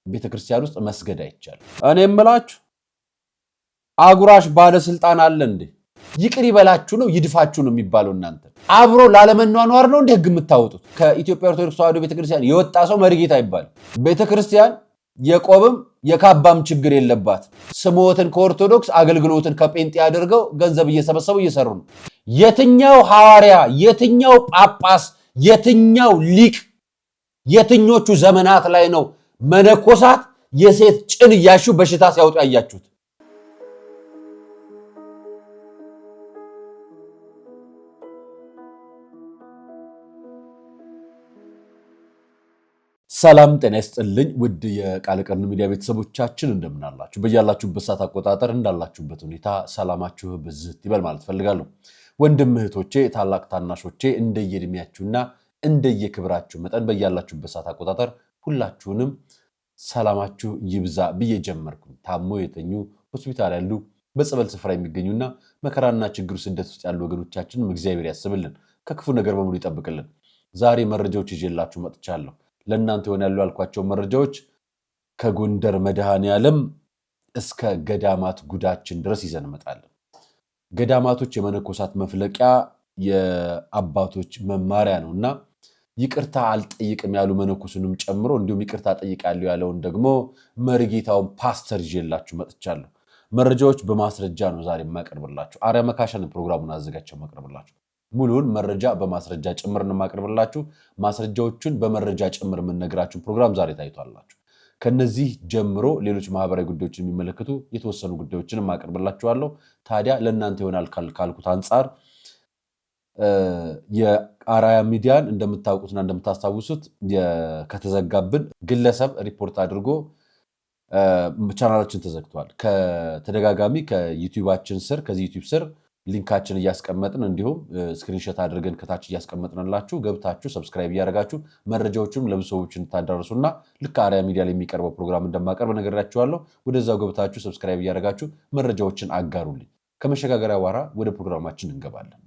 ቤተክርስቲያን ውስጥ መስገድ አይቻልም። እኔ የምላችሁ አጉራሽ ባለስልጣን አለ እንዴ? ይቅር ይበላችሁ ነው ይድፋችሁ ነው የሚባለው? እናንተ አብሮ ላለመኗኗር ነው እንደ ህግ የምታወጡት? ከኢትዮጵያ ኦርቶዶክስ ተዋሕዶ ቤተክርስቲያን የወጣ ሰው መሪጌታ አይባልም። ቤተክርስቲያን የቆብም የካባም ችግር የለባት። ስሞትን ከኦርቶዶክስ አገልግሎትን ከጴንጤ አድርገው ገንዘብ እየሰበሰቡ እየሰሩ ነው። የትኛው ሐዋርያ፣ የትኛው ጳጳስ፣ የትኛው ሊቅ፣ የትኞቹ ዘመናት ላይ ነው መነኮሳት የሴት ጭን እያሹ በሽታ ሲያወጡ ያያችሁት? ሰላም ጤና ይስጥልኝ ውድ የቃል ቀን ሚዲያ ቤተሰቦቻችን እንደምን አላችሁ? በያላችሁበት ሰዓት አቆጣጠር እንዳላችሁበት ሁኔታ ሰላማችሁ ብዝት ይበል ማለት ፈልጋለሁ። ወንድም እህቶቼ፣ ታላቅ ታናሾቼ እንደየእድሜያችሁና እንደየክብራችሁ መጠን በያላችሁበት ሰዓት አቆጣጠር ሁላችሁንም ሰላማችሁ ይብዛ ብዬ ጀመርኩ። ታሞ የተኙ ሆስፒታል ያሉ በጸበል ስፍራ የሚገኙና መከራና ችግር ስደት ውስጥ ያሉ ወገኖቻችንን እግዚአብሔር ያስብልን፣ ከክፉ ነገር በሙሉ ይጠብቅልን። ዛሬ መረጃዎች ይዤላችሁ መጥቻለሁ። ለእናንተ ይሆናሉ ያልኳቸው መረጃዎች ከጎንደር መድኃኔዓለም እስከ ገዳማት ጉዳችን ድረስ ይዘን እንመጣለን። ገዳማቶች የመነኮሳት መፍለቂያ፣ የአባቶች መማሪያ ነውና ይቅርታ አልጠይቅም ያሉ መነኮሱንም ጨምሮ እንዲሁም ይቅርታ ጠይቃለሁ ያለውን ደግሞ መሪጌታውን ፓስተር ይዤላችሁ መጥቻለሁ። መረጃዎች በማስረጃ ነው ዛሬ የማቀርብላችሁ። አርያ መካሻን ፕሮግራሙን አዘጋጅቼው ማቀርብላችሁ። ሙሉውን መረጃ በማስረጃ ጭምር እንማቀርብላችሁ። ማስረጃዎቹን በመረጃ ጭምር የምንነግራችሁ ፕሮግራም ዛሬ ታይቷላችሁ። ከነዚህ ጀምሮ ሌሎች ማህበራዊ ጉዳዮችን የሚመለከቱ የተወሰኑ ጉዳዮችን ማቀርብላችኋለሁ። ታዲያ ለእናንተ ይሆናል ካልኩት አንጻር የአርያ ሚዲያን እንደምታውቁትና እንደምታስታውሱት ከተዘጋብን ግለሰብ ሪፖርት አድርጎ ቻናላችን ተዘግቷል። ከተደጋጋሚ ከዩቲዩባችን ስር ከዚህ ዩቲዩብ ስር ሊንካችን እያስቀመጥን እንዲሁም ስክሪንሾት አድርገን ከታች እያስቀመጥንላችሁ ገብታችሁ ሰብስክራይብ እያደረጋችሁ መረጃዎቹንም ለብዙ ሰዎች እንድታዳርሱና ልክ አርያ ሚዲያ ላይ የሚቀርበው ፕሮግራም እንደማቀርብ ነግሬያችኋለሁ። ወደዛው ገብታችሁ ሰብስክራይብ እያደረጋችሁ መረጃዎችን አጋሩልኝ። ከመሸጋገሪያ በኋላ ወደ ፕሮግራማችን እንገባለን።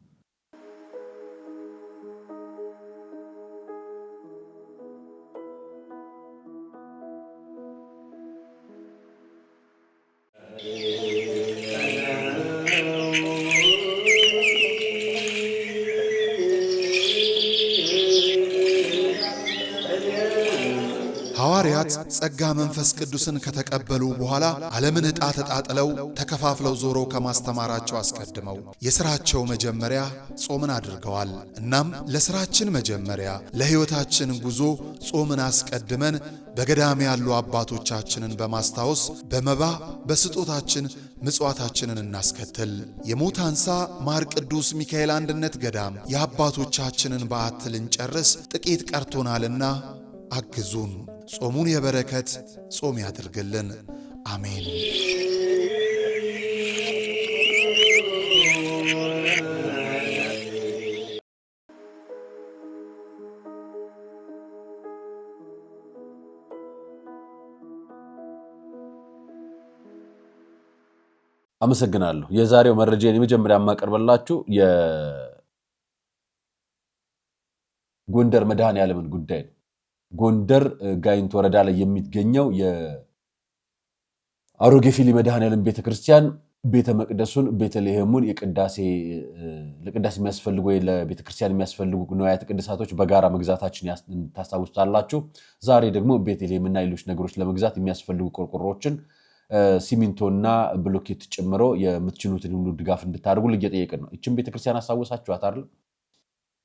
ሐዋርያት ጸጋ መንፈስ ቅዱስን ከተቀበሉ በኋላ ዓለምን ዕጣ ተጣጥለው ተከፋፍለው ዞሮ ከማስተማራቸው አስቀድመው የሥራቸው መጀመሪያ ጾምን አድርገዋል። እናም ለሥራችን መጀመሪያ ለሕይወታችን ጉዞ ጾምን አስቀድመን በገዳም ያሉ አባቶቻችንን በማስታወስ በመባ በስጦታችን ምጽዋታችንን እናስከትል። የሞታንሳ ማር ቅዱስ ሚካኤል አንድነት ገዳም የአባቶቻችንን በዓት ልንጨርስ ጥቂት ቀርቶናልና አግዙን። ጾሙን የበረከት ጾም ያድርግልን። አሜን። አመሰግናለሁ። የዛሬው መረጃን የመጀመሪያ የማቀርብላችሁ የጎንደር መድኃኔዓለምን ጉዳይ ነው። ጎንደር ጋይንት ወረዳ ላይ የሚገኘው የአሮጌ ፊሊ መድኃኔዓለም ቤተክርስቲያን ቤተ መቅደሱን ቤተልሔሙን ለቅዳሴ የሚያስፈልጉ ለቤተክርስቲያን የሚያስፈልጉ ንዋያተ ቅድሳቶች በጋራ መግዛታችን ታስታውሳላችሁ። ዛሬ ደግሞ ቤተልሔምና ሌሎች ነገሮች ለመግዛት የሚያስፈልጉ ቆርቆሮዎችን ሲሚንቶና ብሎኬት ጨምሮ የምትችሉትን ሁሉ ድጋፍ እንድታደርጉ እየጠየቅን ነው። እቺን ቤተክርስቲያን አስታውሳችኋት አይደል?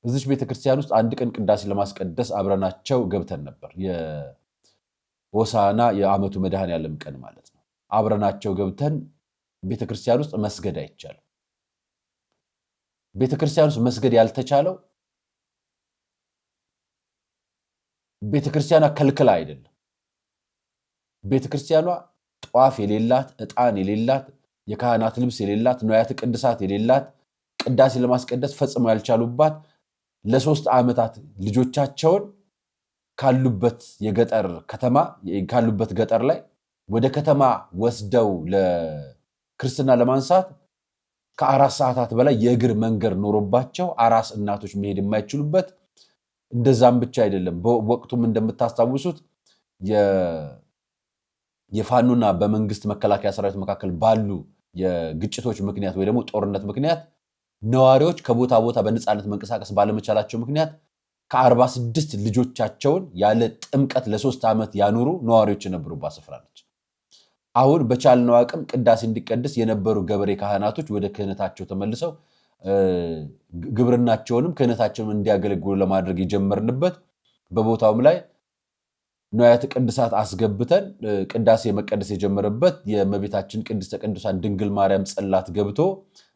እዚች ቤተክርስቲያን ውስጥ አንድ ቀን ቅዳሴ ለማስቀደስ አብረናቸው ገብተን ነበር። የሆሳዕና የዓመቱ መድኃኔዓለም ቀን ማለት ነው። አብረናቸው ገብተን ቤተክርስቲያን ውስጥ መስገድ አይቻልም። ቤተክርስቲያን ውስጥ መስገድ ያልተቻለው ቤተክርስቲያኗ ከልክላ አይደለም። ቤተክርስቲያኗ ጧፍ የሌላት፣ ዕጣን የሌላት፣ የካህናት ልብስ የሌላት፣ ንዋያተ ቅድሳት የሌላት፣ ቅዳሴ ለማስቀደስ ፈጽመው ያልቻሉባት ለ3 ዓመታት ልጆቻቸውን ካሉበት የገጠር ከተማ ካሉበት ገጠር ላይ ወደ ከተማ ወስደው ለክርስትና ለማንሳት ከ4 ሰዓታት በላይ የእግር መንገድ ኖሮባቸው አራስ እናቶች መሄድ የማይችሉበት። እንደዛም ብቻ አይደለም። በወቅቱም እንደምታስታውሱት የፋኖና በመንግስት መከላከያ ሰራዊት መካከል ባሉ የግጭቶች ምክንያት ወይ ደግሞ ጦርነት ምክንያት ነዋሪዎች ከቦታ ቦታ በነፃነት መንቀሳቀስ ባለመቻላቸው ምክንያት ከ46 ልጆቻቸውን ያለ ጥምቀት ለ3 ዓመት ያኖሩ ነዋሪዎች የነበሩባት ስፍራ ነች። አሁን በቻልነው አቅም ቅዳሴ እንዲቀድስ የነበሩ ገበሬ ካህናቶች ወደ ክህነታቸው ተመልሰው ግብርናቸውንም ክህነታቸውን እንዲያገለግሉ ለማድረግ የጀመርንበት በቦታውም ላይ ንዋያተ ቅድሳት አስገብተን ቅዳሴ መቀደስ የጀመረበት የእመቤታችን ቅድስተ ቅዱሳን ድንግል ማርያም ጽላት ገብቶ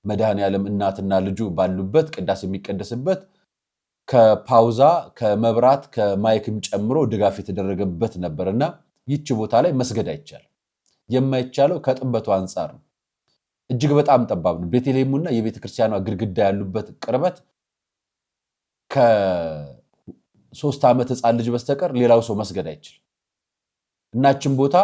መድኃኔዓለም እናትና ልጁ ባሉበት ቅዳሴ የሚቀደስበት ከፓውዛ ከመብራት ከማይክም ጨምሮ ድጋፍ የተደረገበት ነበርና ይህች ቦታ ላይ መስገድ አይቻልም። የማይቻለው ከጥበቱ አንጻር ነው። እጅግ በጣም ጠባብ ነው። ቤተልሔሙና የቤተክርስቲያኗ ግድግዳ ያሉበት ቅርበት ከ3 ዓመት ሕፃን ልጅ በስተቀር ሌላው ሰው መስገድ አይችልም። እናችን ቦታ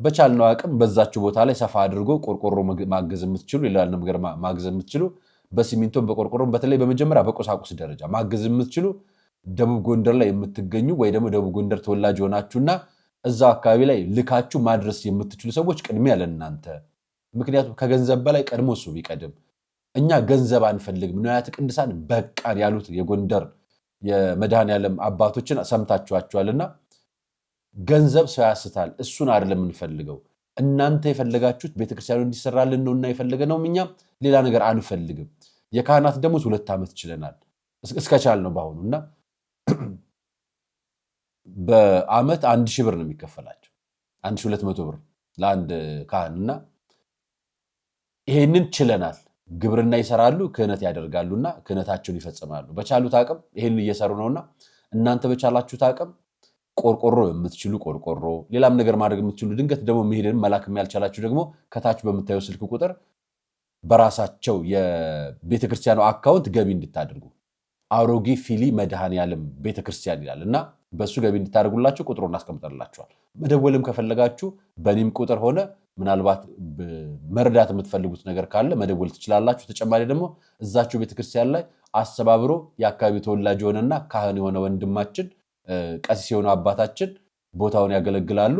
በቻልነው አቅም በዛችሁ ቦታ ላይ ሰፋ አድርጎ ቆርቆሮ ማገዝ የምትችሉ ሌላ ነገር ማገዝ የምትችሉ በሲሚንቶም በቆርቆሮም በተለይ በመጀመሪያ በቁሳቁስ ደረጃ ማገዝ የምትችሉ ደቡብ ጎንደር ላይ የምትገኙ ወይ ደግሞ ደቡብ ጎንደር ተወላጅ ሆናችሁና እዛው አካባቢ ላይ ልካችሁ ማድረስ የምትችሉ ሰዎች ቅድሚያ ለእናንተ። ምክንያቱም ከገንዘብ በላይ ቀድሞ እሱ ቢቀድም። እኛ ገንዘብ አንፈልግም፣ ንዋያተ ቅድሳን በቃን ያሉት የጎንደር የመድኃኔዓለም አባቶችን ሰምታችኋቸዋልና ገንዘብ ሰው ያስታል። እሱን አይደለም የምንፈልገው። እናንተ የፈለጋችሁት ቤተክርስቲያኑ እንዲሰራልን ነውና የፈለገነው እኛ ሌላ ነገር አንፈልግም። የካህናት ደሞዝ 2 ዓመት ችለናል እስከቻል ነው ባሁኑና በአመት 1000 ብር ነው የሚከፈላቸው 1200 ብር ለአንድ ካህንና ይሄንን ችለናል። ግብርና ይሰራሉ፣ ክህነት ያደርጋሉና ክህነታቸውን ይፈጽማሉ። በቻሉት አቅም ይሄንን እየሰሩ ነውና እናንተ በቻላችሁት አቅም ቆርቆሮ የምትችሉ ቆርቆሮ፣ ሌላም ነገር ማድረግ የምትችሉ ድንገት ደግሞ መሄድን መላክም ያልቻላችሁ ደግሞ ከታች በምታዩ ስልክ ቁጥር በራሳቸው የቤተክርስቲያኑ አካውንት ገቢ እንድታደርጉ አሮጌ ፊሊ መድኃኔዓለም ቤተክርስቲያን ይላልና በሱ ገቢ እንድታደርጉላችሁ ቁጥሩን እናስቀምጠላችኋል። መደወልም ከፈለጋችሁ በኔም ቁጥር ሆነ ምናልባት መርዳት የምትፈልጉት ነገር ካለ መደወል ትችላላችሁ። ተጨማሪ ደግሞ እዛችሁ ቤተክርስቲያን ላይ አስተባብሮ የአካባቢው ተወላጅ የሆነና ካህን የሆነ ወንድማችን ቀሲስ የሆኑ አባታችን ቦታውን ያገለግላሉ፣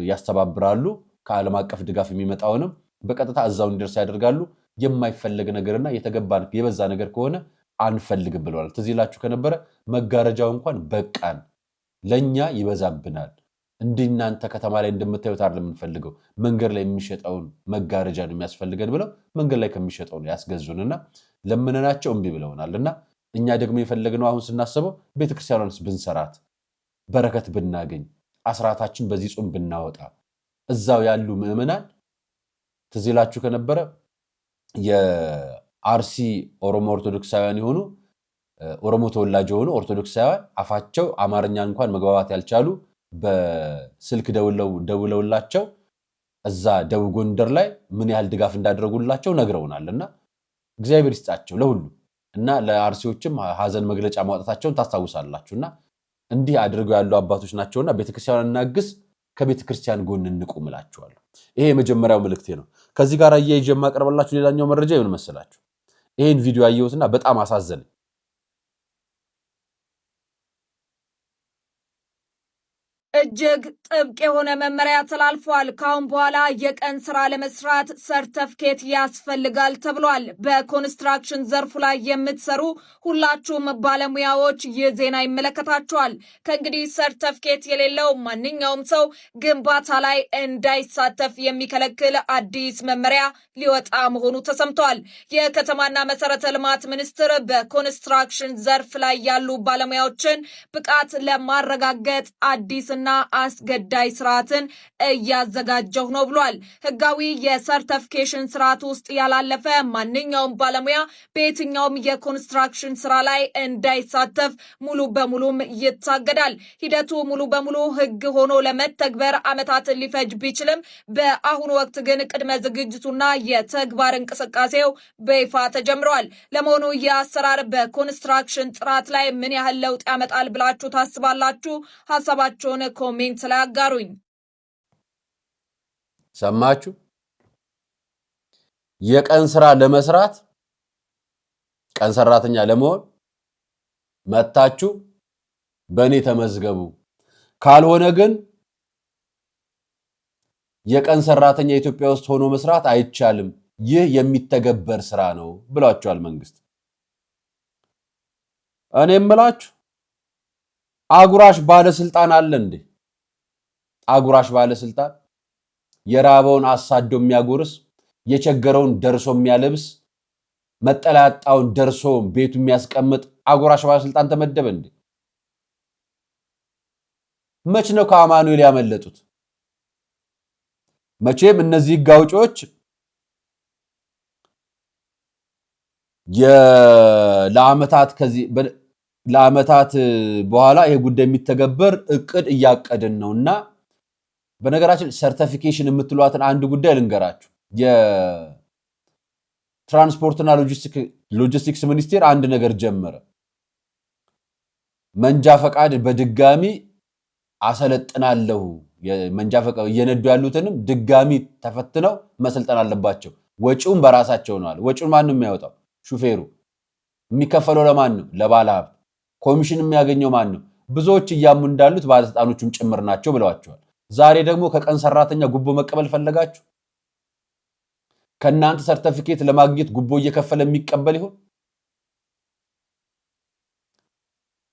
ያስተባብራሉ። ከዓለም አቀፍ ድጋፍ የሚመጣውንም በቀጥታ እዛው እንዲደርስ ያደርጋሉ። የማይፈልግ ነገርና የተገባን የበዛ ነገር ከሆነ አንፈልግም ብለዋል። ትዝ ይላችሁ ከነበረ መጋረጃው እንኳን በቃን ለኛ ይበዛብናል፣ እንዲናንተ ከተማ ላይ እንደምታዩት አይደለም የምንፈልገው፣ መንገድ ላይ የሚሸጠውን መጋረጃ ነው የሚያስፈልገን ብለው መንገድ ላይ ከሚሸጠው ነው ያስገዙንና ለምነናቸው እምቢ ብለውናልና እኛ ደግሞ የፈለግነው አሁን ስናስበው ቤተክርስቲያኗንስ ብንሰራት በረከት ብናገኝ አስራታችን በዚህ ጾም ብናወጣ እዛው ያሉ ምዕመናን ትዝ ይላችሁ ከነበረ የአርሲ ኦሮሞ ኦርቶዶክሳውያን የሆኑ ኦሮሞ ተወላጅ የሆኑ ኦርቶዶክሳውያን አፋቸው አማርኛ እንኳን መግባባት ያልቻሉ በስልክ ደውለውላቸው እዛ ደቡብ ጎንደር ላይ ምን ያህል ድጋፍ እንዳደረጉላቸው ነግረውናልና እግዚአብሔር ይስጣቸው ለሁሉ እና ለአርሲዎችም ሀዘን መግለጫ ማውጣታቸውን ታስታውሳላችሁና እንዲህ አድርገው ያሉ አባቶች ናቸውና ቤተክርስቲያንን እናግዝ፣ ከቤተክርስቲያን ጎን እንቁም እላችኋለሁ። ይሄ የመጀመሪያው መልእክቴ ነው። ከዚህ ጋር አያይዤ የማቀርብላችሁ ሌላኛው መረጃ ይሁን መሰላችሁ። ይሄን ቪዲዮ አየሁትና በጣም አሳዘነኝ። እጅግ ጥብቅ የሆነ መመሪያ ተላልፏል። ካሁን በኋላ የቀን ስራ ለመስራት ሰርተፍኬት ያስፈልጋል ተብሏል። በኮንስትራክሽን ዘርፉ ላይ የምትሰሩ ሁላችሁም ባለሙያዎች ይህ ዜና ይመለከታችኋል። ከእንግዲህ ሰርተፍኬት የሌለው ማንኛውም ሰው ግንባታ ላይ እንዳይሳተፍ የሚከለክል አዲስ መመሪያ ሊወጣ መሆኑ ተሰምቷል። የከተማና መሰረተ ልማት ሚኒስቴር በኮንስትራክሽን ዘርፍ ላይ ያሉ ባለሙያዎችን ብቃት ለማረጋገጥ አዲስና አስገዳይ ስርዓትን እያዘጋጀሁ ነው ብሏል። ህጋዊ የሰርቲፊኬሽን ስርዓት ውስጥ ያላለፈ ማንኛውም ባለሙያ በየትኛውም የኮንስትራክሽን ስራ ላይ እንዳይሳተፍ ሙሉ በሙሉም ይታገዳል። ሂደቱ ሙሉ በሙሉ ህግ ሆኖ ለመተግበር ዓመታትን ሊፈጅ ቢችልም በአሁኑ ወቅት ግን ቅድመ ዝግጅቱና የተግባር እንቅስቃሴው በይፋ ተጀምረዋል። ለመሆኑ የአሰራር በኮንስትራክሽን ጥራት ላይ ምን ያህል ለውጥ ያመጣል ብላችሁ ታስባላችሁ? ሐሳባችሁን ኮሜንት ላይ አጋሩኝ። ሰማችሁ? የቀን ስራ ለመስራት ቀን ሰራተኛ ለመሆን መታችሁ በእኔ ተመዝገቡ፣ ካልሆነ ግን የቀን ሰራተኛ ኢትዮጵያ ውስጥ ሆኖ መስራት አይቻልም፣ ይህ የሚተገበር ስራ ነው ብሏቸዋል መንግስት። እኔ እምላችሁ አጉራሽ ባለስልጣን አለ እንዴ? አጉራሽ ባለስልጣን የራበውን አሳዶ የሚያጎርስ፣ የቸገረውን ደርሶ የሚያለብስ፣ መጠላጣውን ደርሶ ቤቱ የሚያስቀምጥ አጉራሽ ባለስልጣን ተመደበ እንዴ? መች ነው ከአማኑኤል ያመለጡት? መቼም እነዚህ ሕግ አውጪዎች ለዓመታት በኋላ ይሄ ጉዳይ የሚተገበር እቅድ እያቀድን ነውና በነገራችን ሰርቲፊኬሽን የምትሏትን አንድ ጉዳይ ልንገራችሁ። የትራንስፖርትና ሎጂስቲክስ ሚኒስቴር አንድ ነገር ጀመረ። መንጃ ፈቃድ በድጋሚ አሰለጥናለሁ፣ መንጃ ፈቃድ እየነዱ ያሉትንም ድጋሚ ተፈትነው መሰልጠን አለባቸው። ወጪውን በራሳቸው ነው አለ። ወጪውን ማን ነው የሚያወጣው? ሹፌሩ። የሚከፈለው ለማን ነው? ለባለ ሀብት። ኮሚሽን የሚያገኘው ማን ነው? ብዙዎች እያሙ እንዳሉት ባለስልጣኖቹም ጭምር ናቸው ብለዋቸዋል። ዛሬ ደግሞ ከቀን ሰራተኛ ጉቦ መቀበል ፈለጋችሁ? ከናንተ ሰርቲፊኬት ለማግኘት ጉቦ እየከፈለ የሚቀበል ይሆን?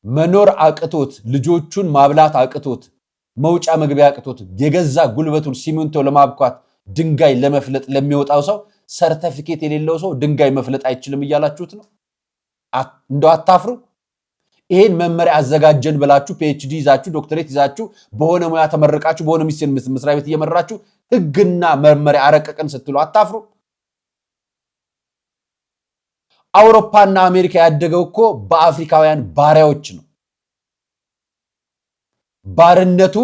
መኖር አቅቶት ልጆቹን ማብላት አቅቶት መውጫ መግቢያ አቅቶት የገዛ ጉልበቱን ሲሚንቶ ለማብኳት ድንጋይ ለመፍለጥ ለሚወጣው ሰው ሰርቲፊኬት የሌለው ሰው ድንጋይ መፍለጥ አይችልም እያላችሁት ነው? እንደው አታፍሩ? ይሄን መመሪያ አዘጋጀን ብላችሁ ፒኤችዲ ይዛችሁ ዶክተሬት ይዛችሁ በሆነ ሙያ ተመረቃችሁ በሆነ ሚኒስቴር መስሪያ ቤት እየመራችሁ ህግና መመሪያ አረቀቀን ስትሉ አታፍሩ? አውሮፓና አሜሪካ ያደገው እኮ በአፍሪካውያን ባሪያዎች ነው። ባርነቱ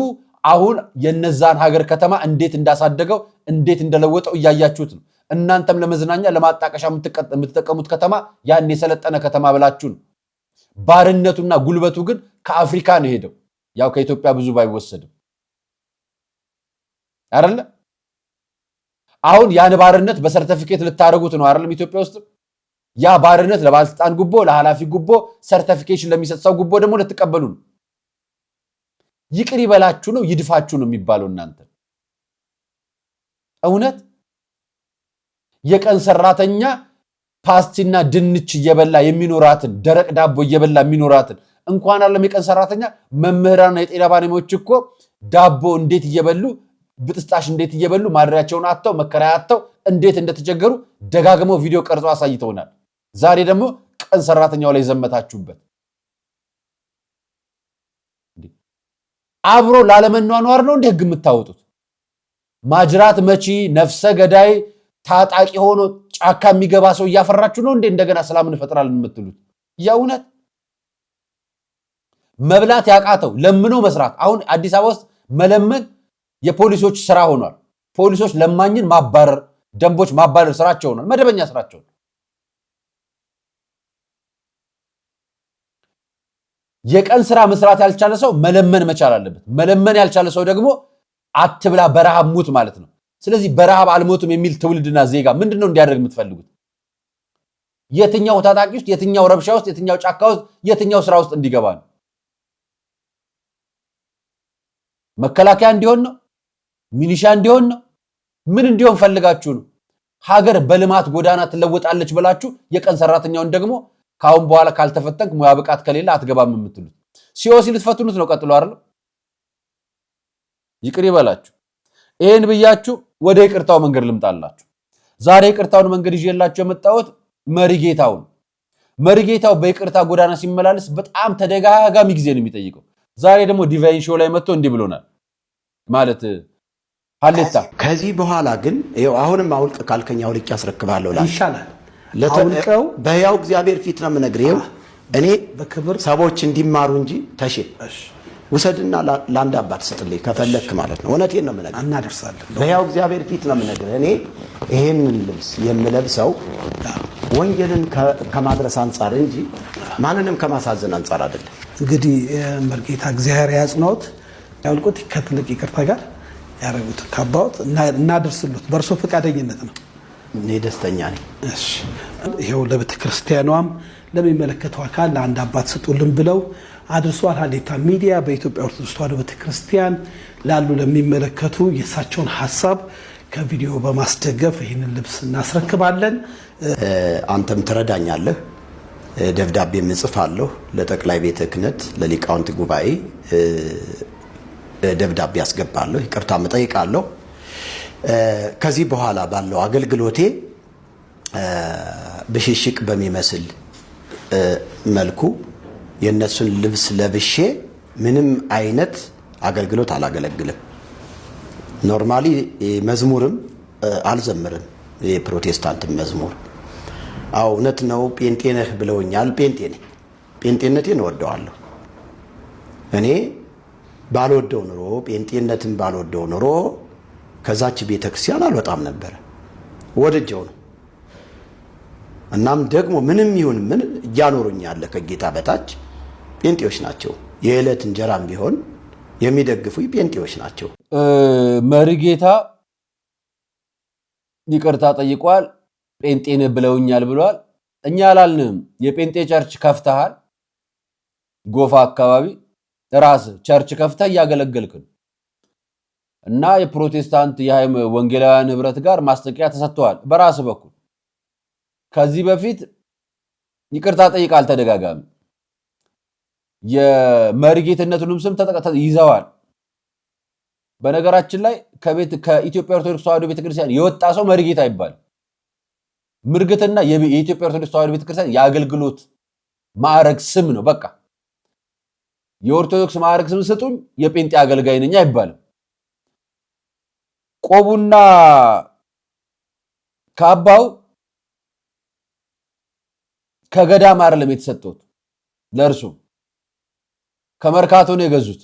አሁን የነዛን ሀገር ከተማ እንዴት እንዳሳደገው እንዴት እንደለወጠው እያያችሁት ነው። እናንተም ለመዝናኛ ለማጣቀሻ የምትጠቀሙት ከተማ ያን የሰለጠነ ከተማ ብላችሁ ነው። ባርነቱና ጉልበቱ ግን ከአፍሪካ ነው ሄደው፣ ያው ከኢትዮጵያ ብዙ ባይወሰድም አይደለ? አሁን ያን ባርነት በሰርቲፊኬት ልታረጉት ነው አይደለም? ኢትዮጵያ ውስጥ ያ ባርነት ለባለስልጣን ጉቦ፣ ለኃላፊ ጉቦ፣ ሰርቲፊኬሽን ለሚሰጥ ሰው ጉቦ ደግሞ ልትቀበሉ ነው። ይቅር ይበላችሁ ነው ይድፋችሁ ነው የሚባለው። እናንተ እውነት የቀን ሰራተኛ ፓስቲና ድንች እየበላ የሚኖራትን ደረቅ ዳቦ እየበላ የሚኖራትን እንኳን አለም የቀን ሰራተኛ መምህራንና የጤና ባለሙያዎች እኮ ዳቦ እንዴት እየበሉ ብጥስጣሽ እንዴት እየበሉ ማድሪያቸውን አጥተው መከራያ አጥተው እንዴት እንደተቸገሩ ደጋግመው ቪዲዮ ቀርጾ አሳይተውናል። ዛሬ ደግሞ ቀን ሰራተኛው ላይ ዘመታችሁበት። አብሮ ላለመኗኗር ነው እንደ ህግ የምታወጡት? ማጅራት መቺ ነፍሰ ገዳይ ታጣቂ ሆኖ ጫካ የሚገባ ሰው እያፈራችሁ ነው እንደ እንደገና ሰላምን ፈጥራለን የምትሉት? የእውነት መብላት ያቃተው ለምኖ መስራት። አሁን አዲስ አበባ ውስጥ መለመን የፖሊሶች ስራ ሆኗል። ፖሊሶች ለማኝን ማባረር፣ ደንቦች ማባረር ስራቸው ሆኗል፣ መደበኛ ስራቸው። የቀን ስራ መስራት ያልቻለ ሰው መለመን መቻል አለበት። መለመን ያልቻለ ሰው ደግሞ አትብላ በረሃብ ሙት ማለት ነው። ስለዚህ በረሃብ አልሞትም የሚል ትውልድና ዜጋ ምንድነው እንዲያደርግ የምትፈልጉት? የትኛው ታጣቂ ውስጥ፣ የትኛው ረብሻ ውስጥ፣ የትኛው ጫካ ውስጥ፣ የትኛው ስራ ውስጥ እንዲገባ ነው? መከላከያ እንዲሆን ነው? ሚሊሻ እንዲሆን ነው? ምን እንዲሆን ፈልጋችሁ ነው? ሀገር በልማት ጎዳና ትለወጣለች ብላችሁ የቀን ሰራተኛውን ደግሞ ካሁን በኋላ ካልተፈተንክ ሙያ ብቃት ከሌለ አትገባም የምትሉት ሲኦሲ ልትፈትኑት ነው ቀጥሎ አይደል? ይቅር ይበላችሁ። ይሄን ብያችሁ ወደ ይቅርታው መንገድ ልምጣላችሁ። ዛሬ ይቅርታውን መንገድ ይዤላችሁ የመጣሁት መሪጌታው በይቅርታ ጎዳና ሲመላለስ በጣም ተደጋጋሚ ጊዜ ነው የሚጠይቀው። ዛሬ ደግሞ ዲቫይን ሾው ላይ መጥቶ እንዲህ ብሎናል። ማለት ሀሌታ ከዚህ በኋላ ግን ይኸው አሁንም አውልቅ ካልከኝ አውልቅ ያስረክባለሁ ይሻላል። ለተውልቀው በሕያው እግዚአብሔር ፊት ነው የምነግርህ። እኔ በክብር ሰዎች እንዲማሩ እንጂ ተሼ ውሰድና ለአንድ አባት ስጥልኝ ከፈለክ ማለት ነው። እውነቴን ነው የምነግርህ። እናደርሳለን። በሕያው እግዚአብሔር ፊት ነው የምነግርህ። እኔ ይሄንን ልብስ የምለብሰው ወንጌልን ከማድረስ አንጻር እንጂ ማንንም ከማሳዘን አንጻር አይደለም። እንግዲህ መርጌታ እግዚአብሔር ያጽናዎት፣ ያውልቁት ከትልቅ ይቅርታ ጋር ያረጉት ካባውት እናደርስሉት በእርሶ ፈቃደኝነት ነው። እኔ ደስተኛ ነኝ። እሺ ይሄው ለቤተ ክርስቲያኗም ለሚመለከተው አካል ለአንድ አባት ስጡልን ብለው አድርሷል። ሀሌታ ሚዲያ በኢትዮጵያ ኦርቶዶክስ ተዋሕዶ ቤተ ክርስቲያን ላሉ ለሚመለከቱ የእሳቸውን ሐሳብ ከቪዲዮ በማስደገፍ ይህንን ልብስ እናስረክባለን። አንተም ትረዳኛለህ። ደብዳቤም እጽፋለሁ ለጠቅላይ ቤተ ክህነት ለሊቃውንት ጉባኤ ደብዳቤ አስገባለሁ፣ ይቅርታ እጠይቃለሁ። ከዚህ በኋላ ባለው አገልግሎቴ ብሽሽቅ በሚመስል መልኩ የነሱን ልብስ ለብሼ ምንም አይነት አገልግሎት አላገለግልም። ኖርማሊ መዝሙርም አልዘምርም፣ የፕሮቴስታንት መዝሙር። አዎ እውነት ነው፣ ጴንጤ ነህ ብለውኛል። ጴንጤ ነኝ። ጴንጤነቴን እወደዋለሁ። እኔ ባልወደው ኑሮ ጴንጤነትን ባልወደው ኑሮ ከዛች ቤተክርስቲያን አልወጣም ነበር። ወድጀው ነው። እናም ደግሞ ምንም ይሁን ምን እያኖሩኝ ያለ ከጌታ በታች ጴንጤዎች ናቸው። የዕለት እንጀራም ቢሆን የሚደግፉኝ ጴንጤዎች ናቸው። መሪጌታ ይቅርታ ጠይቋል። ጴንጤ ነህ ብለውኛል ብሏል። እኛ አላልንም። የጴንጤ ቸርች ከፍተሃል፣ ጎፋ አካባቢ ራስ ቸርች ከፍተህ እያገለገልክ ነው እና የፕሮቴስታንት ወንጌላውያን ህብረት ጋር ማስጠንቀቂያ ተሰጥቷል በራስ በኩል። ከዚህ በፊት ይቅርታ ጠይቃል ተደጋጋሚ። የመሪጌትነቱንም ስም ይዘዋል። በነገራችን ላይ ከኢትዮጵያ ኦርቶዶክስ ተዋሕዶ ቤተክርስቲያን የወጣ ሰው መሪጌታ ይባላል። ምርግትና የኢትዮጵያ ኦርቶዶክስ ተዋሕዶ ቤተክርስቲያን የአገልግሎት ማዕረግ ስም ነው። በቃ የኦርቶዶክስ ማዕረግ ስም ስጡኝ የጴንጤ አገልጋይ ነኝ አይባልም። ቆቡና ካባው ከገዳም አይደለም የተሰጠው፣ ለእርሱ ከመርካቶ ነው የገዙት።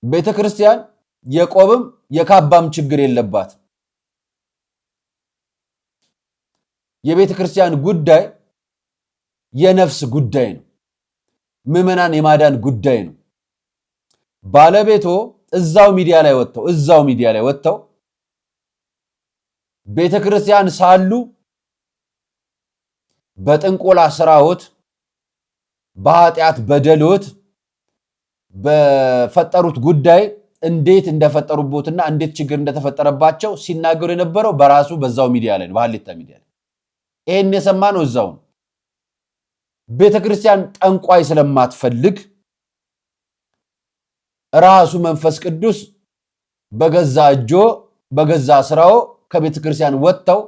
ቤተክርስቲያን የቆብም የካባም ችግር የለባት። የቤተክርስቲያን ጉዳይ የነፍስ ጉዳይ ነው። ምዕመናን የማዳን ጉዳይ ነው። ባለቤቶ እዛው ሚዲያ ላይ ወጥተው ቤተክርስቲያን ሳሉ በጥንቆላ ስራዎት፣ በኃጢአት በደሎት በፈጠሩት ጉዳይ እንዴት እንደፈጠሩቦትና እንዴት ችግር እንደተፈጠረባቸው ሲናገሩ የነበረው በራሱ በዛው ሚዲያ ላይ ነው፣ በሀሌታ ሚዲያ ላይ። ይሄን የሰማነው እዛው ነው። ቤተክርስቲያን ጠንቋይ ስለማትፈልግ ራሱ መንፈስ ቅዱስ በገዛ እጆ በገዛ ስራው ከቤተክርስቲያን ወጥተው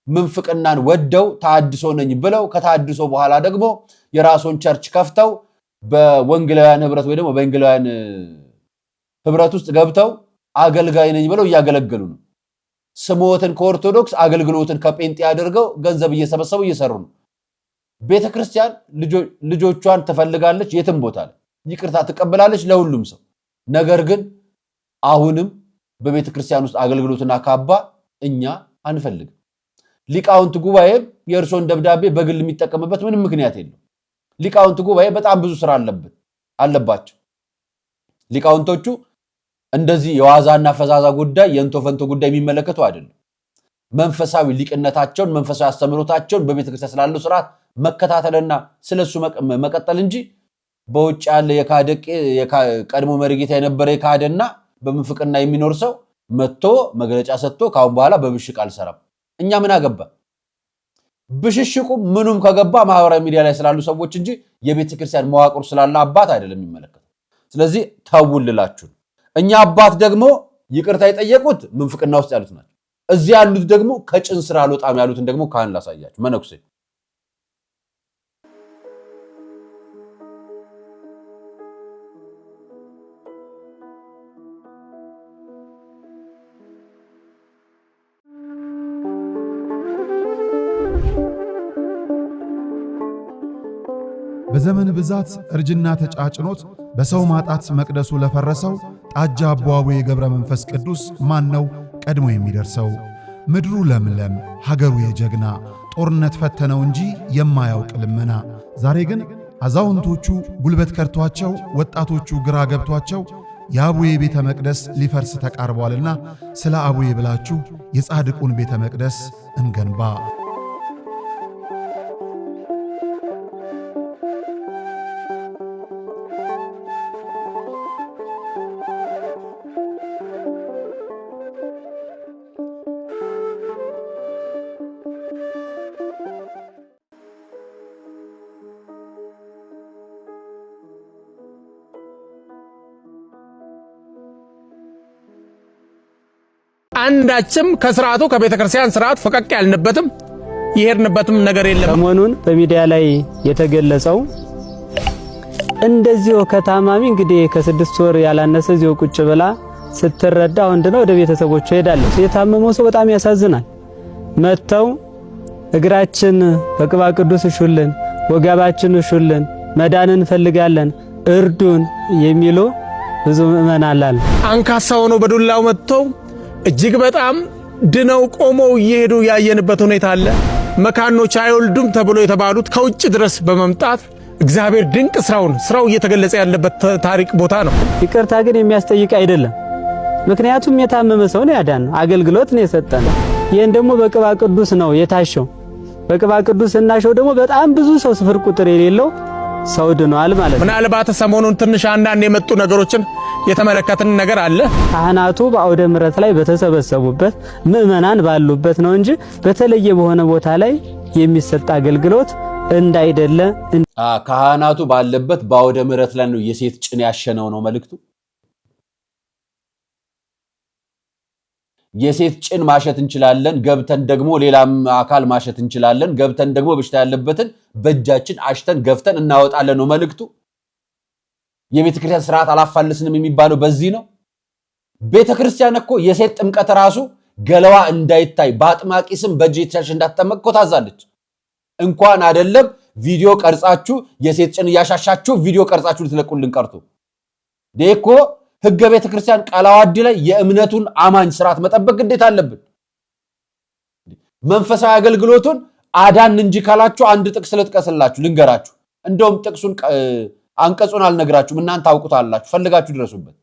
ምንፍቅናን ወደው ተሐድሶ ነኝ ብለው ከተሐድሶ በኋላ ደግሞ የራሱን ቸርች ከፍተው በወንጌላውያን ህብረት ወይ ደግሞ በወንጌላውያን ህብረት ውስጥ ገብተው አገልጋይ ነኝ ብለው እያገለገሉ ነው። ስሞትን ከኦርቶዶክስ አገልግሎትን ከጴንጤ አድርገው ገንዘብ እየሰበሰቡ እየሰሩ ነው። ቤተክርስቲያን ልጆቿን ትፈልጋለች፣ የትም ቦታ ላይ ይቅርታ ትቀበላለች ለሁሉም ሰው። ነገር ግን አሁንም በቤተክርስቲያን ውስጥ አገልግሎትና ካባ እኛ አንፈልግም። ሊቃውንት ጉባኤ የእርሶን ደብዳቤ በግል የሚጠቀምበት ምንም ምክንያት የለም። ሊቃውንት ጉባኤ በጣም ብዙ ስራ አለባቸው። ሊቃውንቶቹ እንደዚህ የዋዛና ፈዛዛ ጉዳይ የእንቶ ፈንቶ ጉዳይ የሚመለከቱ አይደለም። መንፈሳዊ ሊቅነታቸውን መንፈሳዊ አስተምህሮታቸውን በቤተክርስቲያን ስላለው ስርዓት መከታተልና ስለሱ መቀጠል እንጂ በውጭ ያለ ቀድሞ መሪጌታ የነበረ የካደና በምንፍቅና የሚኖር ሰው መጥቶ መግለጫ ሰጥቶ ካሁን በኋላ በብሽቅ አልሰራም። እኛ ምን አገባ? ብሽሽቁ ምኑም ከገባ ማህበራዊ ሚዲያ ላይ ስላሉ ሰዎች እንጂ የቤተክርስቲያን መዋቅር ስላለ አባት አይደለም የሚመለከተው። ስለዚህ ተውልላችሁ። እኛ አባት ደግሞ ይቅርታ የጠየቁት ምንፍቅና ውስጥ ያሉት ናቸው። እዚህ ያሉት ደግሞ ከጭን ስራ አልወጣም ያሉትን ደግሞ ካህን ላሳያችሁ። መነኩሴ በዘመን ብዛት እርጅና ተጫጭኖት በሰው ማጣት መቅደሱ ለፈረሰው ጣጃ አቧዌ ገብረ መንፈስ ቅዱስ ማን ነው ቀድሞ የሚደርሰው? ምድሩ ለምለም ሀገሩ የጀግና ጦርነት ፈተነው እንጂ የማያውቅ ልመና። ዛሬ ግን አዛውንቶቹ ጉልበት ከርቷቸው፣ ወጣቶቹ ግራ ገብቷቸው የአቡዬ ቤተ መቅደስ ሊፈርስ ተቃርቧልና ስለ አቡዬ ብላችሁ የጻድቁን ቤተ መቅደስ እንገንባ። አንዳችም ከስርዓቱ ከቤተክርስቲያን ስርዓት ፈቀቅ ያልነበትም ይሄድንበትም ነገር የለም። ሰሞኑን በሚዲያ ላይ የተገለጸው እንደዚሁ ከታማሚ እንግዲህ ከ6 ወር ያላነሰ እዚሁ ቁጭ ብላ ስትረዳ ወንድነው ወደ ቤተሰቦቹ ሄዳለች። የታመመው ሰው በጣም ያሳዝናል። መተው እግራችን በቅባ ቅዱስ ሹልን፣ ወገባችን ሹልን፣ መዳንን እንፈልጋለን እርዱን የሚሉ ብዙ ምእመናን አሉ። አንካሳው ነው በዱላው መተው እጅግ በጣም ድነው ቆመው እየሄዱ ያየንበት ሁኔታ አለ። መካኖች አይወልዱም ተብሎ የተባሉት ከውጭ ድረስ በመምጣት እግዚአብሔር ድንቅ ስራው እየተገለጸ ያለበት ታሪክ ቦታ ነው። ይቅርታ ግን የሚያስጠይቅ አይደለም። ምክንያቱም የታመመ ሰው ነው ያዳነው፣ አገልግሎት ነው የሰጠን። ይሄን ደግሞ በቅባ ቅዱስ ነው የታሸው። በቅባ ቅዱስ እናሸው ደግሞ በጣም ብዙ ሰው ስፍር ቁጥር የሌለው ሰው ድኗል ማለት ነው። ምናልባት ሰሞኑን ትንሽ አንዳንድ የመጡ ነገሮችን የተመለከትን ነገር አለ። ካህናቱ በአውደ ምሕረት ላይ በተሰበሰቡበት ምእመናን ባሉበት ነው እንጂ በተለየ በሆነ ቦታ ላይ የሚሰጥ አገልግሎት እንዳይደለ ካህናቱ ባለበት በአውደ ምሕረት ላይ ነው የሴት ጭን ያሸነው ነው መልእክቱ። የሴት ጭን ማሸት እንችላለን፣ ገብተን ደግሞ ሌላም አካል ማሸት እንችላለን፣ ገብተን ደግሞ በሽታ ያለበትን በእጃችን አሽተን ገፍተን እናወጣለን ነው መልእክቱ። የቤተክርስቲያን ስርዓት አላፋልስንም የሚባለው በዚህ ነው። ቤተክርስቲያን እኮ የሴት ጥምቀት ራሱ ገለዋ እንዳይታይ በአጥማቂ ስም በእጅ የተሻሽ እንዳትጠመቅ እኮ ታዛለች። እንኳን አይደለም ቪዲዮ ቀርጻችሁ የሴት ጭን ያሻሻችሁ ቪዲዮ ቀርጻችሁ ልትለቁልን ቀርቶ ደኮ ህገ ቤተክርስቲያን ቃላዋዲ ላይ የእምነቱን አማኝ ስርዓት መጠበቅ ግዴታ አለብን። መንፈሳዊ አገልግሎቱን አዳን እንጂ ካላችሁ አንድ ጥቅስ ልጥቀስላችሁ ልንገራችሁ። እንደውም ጥቅሱን አንቀጹን አልነግራችሁም፣ እናንተ ታውቁታላችሁ፣ ፈልጋችሁ ድረሱበት።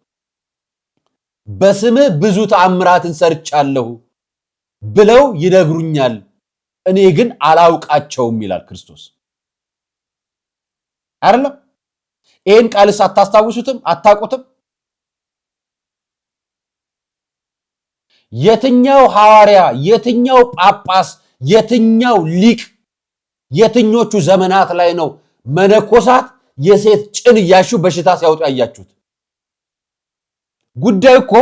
በስም ብዙ ተአምራትን ሰርቻለሁ ብለው ይነግሩኛል፣ እኔ ግን አላውቃቸውም ይላል ክርስቶስ። አይደለም? ይሄን ቃልስ አታስታውሱትም? አታውቁትም? የትኛው ሐዋርያ፣ የትኛው ጳጳስ፣ የትኛው ሊቅ፣ የትኞቹ ዘመናት ላይ ነው መነኮሳት የሴት ጭን ያሹ በሽታ ሲያወጡ ያያችሁት? ጉዳይ እኮ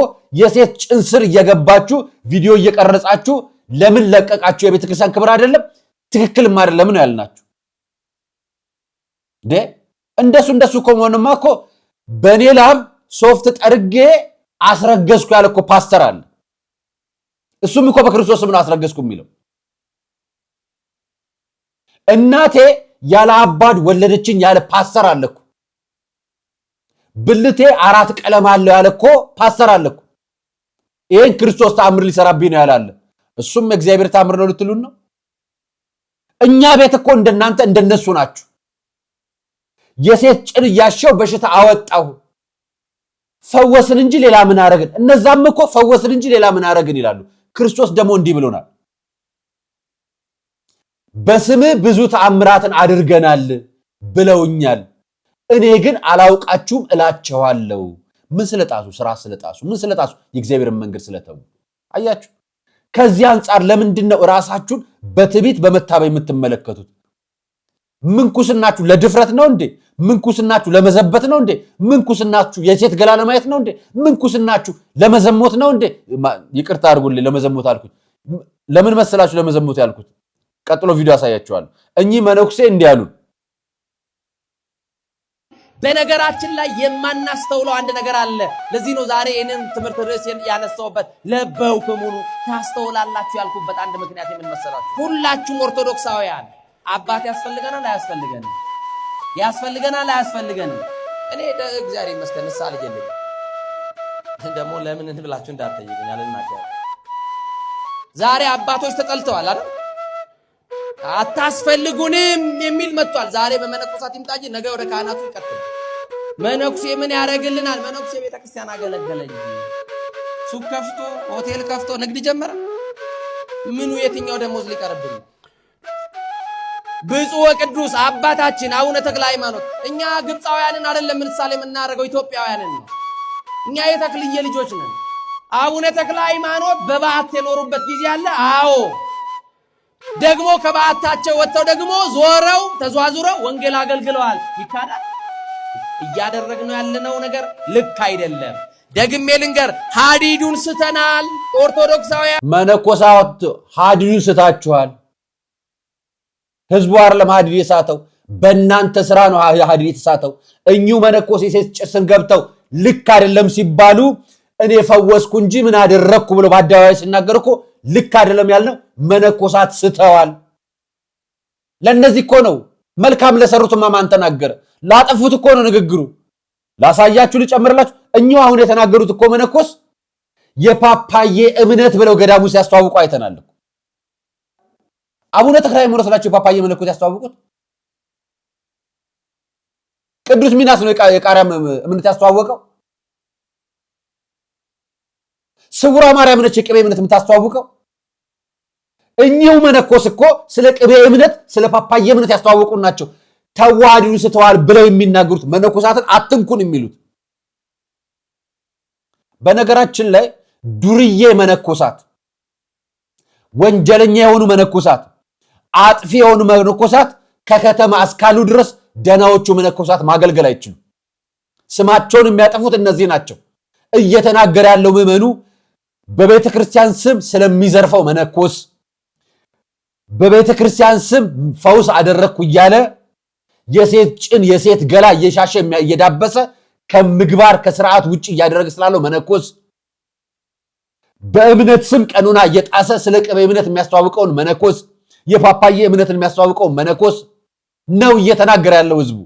የሴት ጭን ስር እየገባችሁ ቪዲዮ እየቀረጻችሁ ለምን ለቀቃችሁ? የቤተክርስቲያን ክብር አይደለም? ትክክልም አይደለም ነው ያልናችሁ። እንደሱ ከሆነማ እኮ በኔ ላብ ሶፍት ጠርጌ አስረገዝኩ ያለ እኮ ፓስተር አለ። እሱም እኮ በክርስቶስ ስም ነው አስረገዝኩ የሚለው። እናቴ ያለ አባድ ወለደችኝ ያለ ፓስተር አለ እኮ። ብልቴ 4 ቀለም አለው ያለ እኮ ፓስተር አለ እኮ። ይሄን ክርስቶስ ተአምር ሊሰራብኝ ነው ያላለ። እሱም እግዚአብሔር ተአምር ነው ልትሉን ነው? እኛ ቤት እኮ እንደናንተ እንደነሱ ናችሁ። የሴት ጭን ያሻው በሽታ አወጣው ፈወስን እንጂ ሌላ ምን አረግን? እነዛም እኮ ፈወስን እንጂ ሌላ ምን አረግን ይላሉ። ክርስቶስ ደግሞ እንዲህ ብሎናል፣ በስም ብዙ ተአምራትን አድርገናል ብለውኛል፣ እኔ ግን አላውቃችሁም እላቸዋለሁ። ምን ስለጣሱ? ስራ ስለጣሱ። ምን ስለጣሱ? የእግዚአብሔርን መንገድ ስለተው። አያችሁ? ከዚህ አንጻር ለምንድነው ራሳችሁን በትዕቢት በመታበይ የምትመለከቱት? ምንኩስናችሁ ለድፍረት ነው እንዴ? ምንኩስናችሁ ለመዘበት ነው እንዴ? ምንኩስናችሁ የሴት ገላ ለማየት ነው እንዴ? ምንኩስናችሁ ለመዘሞት ነው እንዴ? ይቅርታ አድርጉልኝ፣ ለመዘሞት አልኩት። ለምን መሰላችሁ ለመዘሞት ያልኩት? ቀጥሎ ቪዲዮ አሳያችኋለሁ። እኚህ መነኩሴ እንዲህ ያሉ። በነገራችን ላይ የማናስተውለው አንድ ነገር አለ። ለዚህ ነው ዛሬ እኔን ትምህርት ርዕስ ያነሳውበት ለበውክሙኑ ታስተውላላችሁ ያልኩበት አንድ ምክንያት ምን መሰላችሁ? ሁላችሁም ኦርቶዶክሳውያን አባት ያስፈልገናል አያስፈልገንም? ያስፈልገናል አያስፈልገንም? እኔ እግዚአብሔር ይመስገን ንስሐ ልጅ የለኝም። ደግሞ ለምን እንብላችሁ እንዳትጠይቁኝ አልናገር። ዛሬ አባቶች ተጠልተዋል አይደል? አታስፈልጉንም የሚል መጥቷል። ዛሬ በመነኮሳት ይምጣ እንጂ ነገ ወደ ካህናቱ ይቀጥል። መነኩሴ ምን ያደርግልናል? መነኩሴ ቤተክርስቲያን አገለገለኝ። ሱቅ ከፍቶ ሆቴል ከፍቶ ንግድ ጀመረ። ምኑ የትኛው ደሞዝ ሊቀርብኝ? ብፁዕ ወቅዱስ አባታችን አቡነ ተክለ ሃይማኖት እኛ ግብፃውያንን አይደለም ምሳሌ የምናደርገው ኢትዮጵያውያንን ነው። እኛ የተክልየ ልጆች ነን። አቡነ ተክለ ሃይማኖት በበዓት የኖሩበት ጊዜ አለ። አዎ ደግሞ ከበዓታቸው ወጥተው ደግሞ ዞረው ተዟዙረው ወንጌል አገልግለዋል። ይካዳል? እያደረግነው ያለነው ነገር ልክ አይደለም። ደግሜ ልንገር፣ ሀዲዱን ስተናል። ኦርቶዶክሳውያን መነኮሳት ሀዲዱን ስታችኋል። ህዝቡ አይደለም ሀዲድ የሳተው፣ በእናንተ ስራ ነው ሀዲድ የተሳተው። እኚሁ መነኮስ የሴት ጭስን ገብተው ልክ አይደለም ሲባሉ እኔ ፈወስኩ እንጂ ምን አደረግኩ ብሎ በአደባባይ ሲናገር እኮ ልክ አይደለም ያልነው መነኮሳት ስተዋል። ለነዚህ እኮ ነው መልካም ለሰሩትማ ማን ተናገረ? ላጠፉት እኮ ነው ንግግሩ። ላሳያችሁ፣ ልጨምርላችሁ። እኚሁ አሁን የተናገሩት እኮ መነኮስ የፓፓዬ እምነት ብለው ገዳሙ ሲያስተዋውቁ አይተናል። አቡነ ተክለ ሃይማኖት ናቸው የፓፓዬ መነኮስ ያስተዋውቁት። ቅዱስ ሚናስ ነው የቃሪያም እምነት ያስተዋወቀው። ስውሯ ማርያም ነች የቅቤ እምነት የምታስተዋውቀው። እኚሁ መነኮስ እኮ ስለ ቅቤ እምነት ስለ ፓፓዬ እምነት ያስተዋወቁ ናቸው። ተዋህዲውን ስተዋል ብለው የሚናገሩት መነኮሳትን አትንኩን የሚሉት። በነገራችን ላይ ዱርዬ መነኮሳት፣ ወንጀለኛ የሆኑ መነኮሳት፣ አጥፊ የሆኑ መነኮሳት ከከተማ እስካሉ ድረስ ደናዎቹ መነኮሳት ማገልገል አይችሉም። ስማቸውን የሚያጠፉት እነዚህ ናቸው። እየተናገረ ያለው ምዕመኑ በቤተ ክርስቲያን ስም ስለሚዘርፈው መነኮስ፣ በቤተ ክርስቲያን ስም ፈውስ አደረግኩ እያለ የሴት ጭን የሴት ገላ እየሻሸ እየዳበሰ ከምግባር ከስርዓት ውጭ እያደረገ ስላለው መነኮስ፣ በእምነት ስም ቀኑና እየጣሰ ስለ ቅቤ እምነት የሚያስተዋውቀውን መነኮስ፣ የፓፓዬ እምነትን የሚያስተዋውቀውን መነኮስ ነው እየተናገረ ያለው ህዝቡ።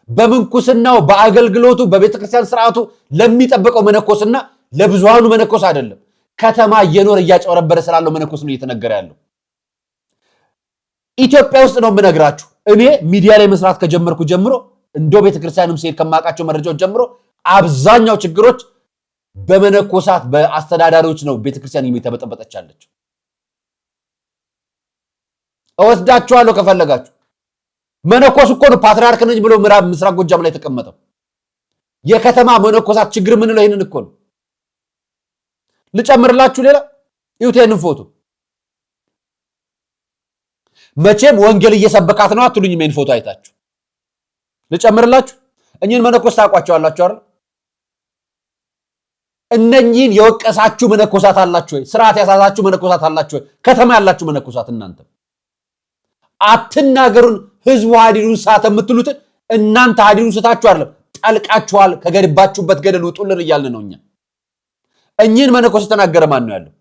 በምንኩስናው በአገልግሎቱ በቤተ ክርስቲያን ስርዓቱ ለሚጠብቀው መነኮስና ለብዙሃኑ መነኮስ አይደለም። ከተማ እየኖረ እያጨበረበረ ስላለው መነኮስ ነው እየተነገረ ያለው። ኢትዮጵያ ውስጥ ነው የምነግራችሁ። እኔ ሚዲያ ላይ መስራት ከጀመርኩ ጀምሮ እንደው ቤተክርስቲያንም ሲሄድ ከማውቃቸው መረጃዎች ጀምሮ አብዛኛው ችግሮች በመነኮሳት በአስተዳዳሪዎች ነው ቤተክርስቲያን እየተበጠበጠች ያለችው። እወስዳችኋለሁ ከፈለጋችሁ። መነኮስ እኮ ነው ፓትርያርክ ነኝ ብሎ ምዕራብ ምስራቅ ጎጃም ላይ ተቀመጠው። የከተማ መነኮሳት ችግር የምንለው ይሄንን እኮ ነው። ልጨምርላችሁ ሌላ ይሁት ይሄንን ፎቶ መቼም ወንጌል እየሰበካት ነው አትሉኝም? ይሄን ፎቶ አይታችሁ ልጨምርላችሁ። እኚህን መነኮስ ታውቋቸዋላችሁ አይደል? እነኚህን የወቀሳችሁ መነኮሳት አላችሁ ወይ? ስርዓት ያሳዛችሁ መነኮሳት አላችሁ ወይ? ከተማ ያላችሁ መነኮሳት እናንተ አትናገሩን። ህዝቡ ሀዲዱን ሳተ የምትሉትን እናንተ ሀዲዱን ስታችሁ አይደለም ጠልቃችኋል። ከገድባችሁበት ገደል ውጡልን እያልን ነው እኛ። እኚህን መነኮስ ተናገረ ማን ነው ያለው?